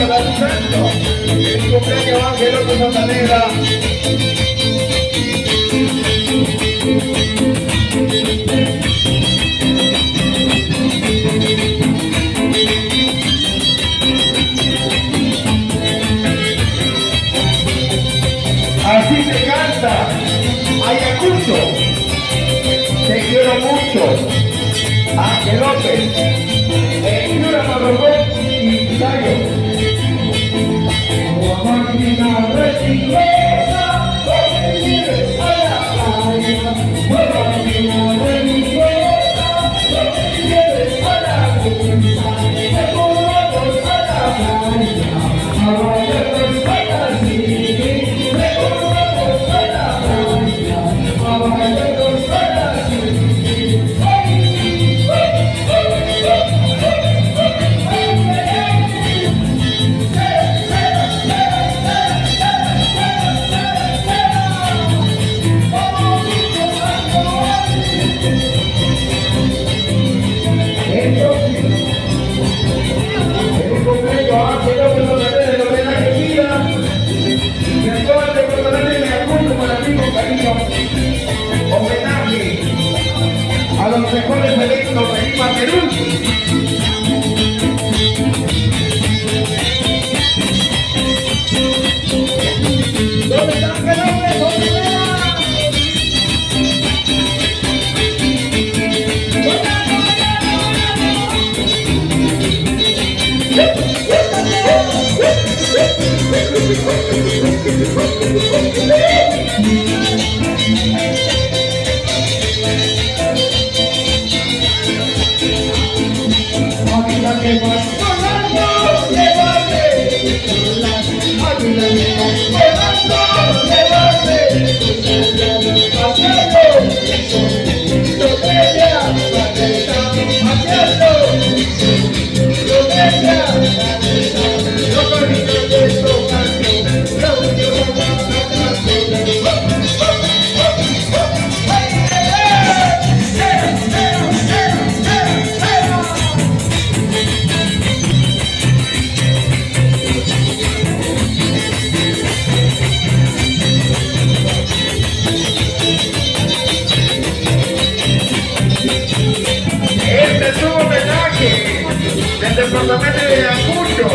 Danzando, el cumpleaños Ángel López Santanera. Así se canta, Ayacucho, te quiero mucho, Ángel López, Yura Marrocón y Sayo. Máquina religiosa, no me lleves a la playa. Máquina religiosa, no me lleves a la punta. Me volvamos a la playa, a bailarnos a la city. Me volvamos a la playa, a bailarnos a la city. Homenaje a los mejores eventos de Lima, Perú. ¿Dónde están Felipe? ¿Dónde del departamento de Ayacucho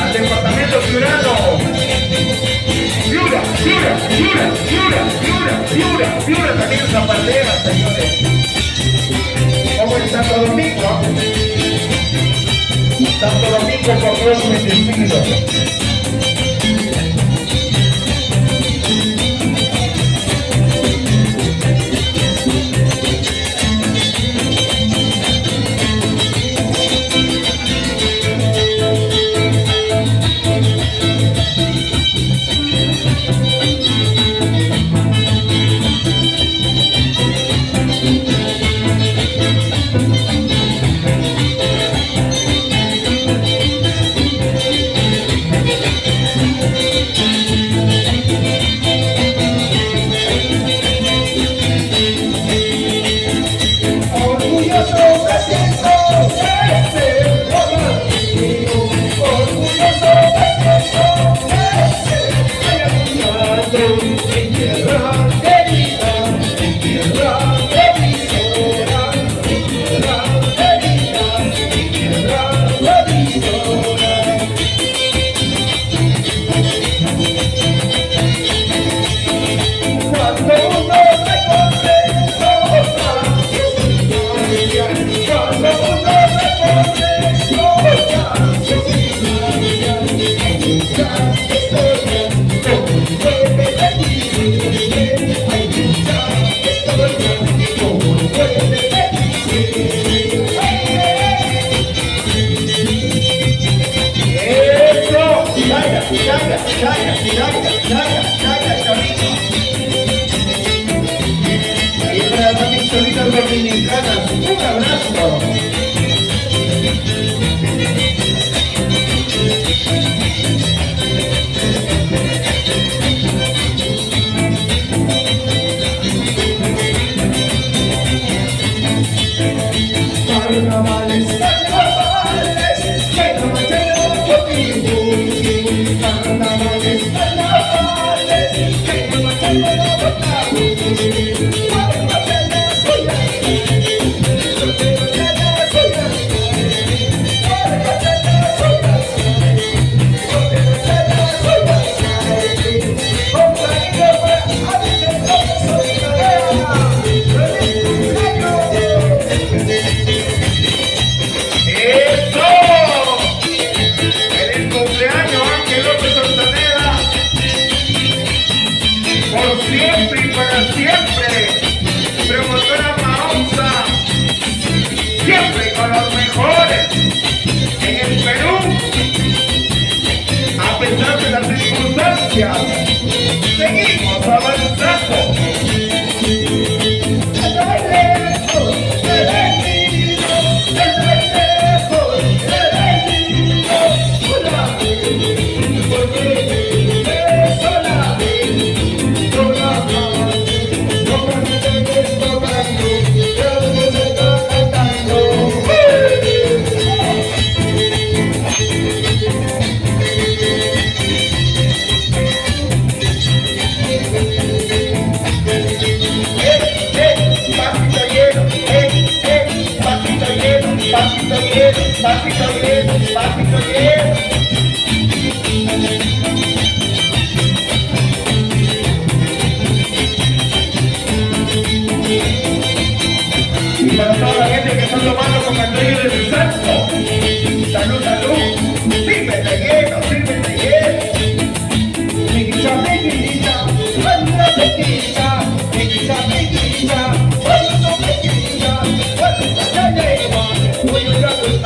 al departamento Piurano. Piura también es zapatera, señores. Como en Santo Domingo. Santo Domingo con los bendecidos. ¡Eso! ¡Feliz cumpleaños, Ángel López Ortaneda! Por siempre y para siempre, promotora Mahonsa, siempre con los mejores en el Perú, a pesar de las circunstancias, seguimos avanzando. Pasito lleno,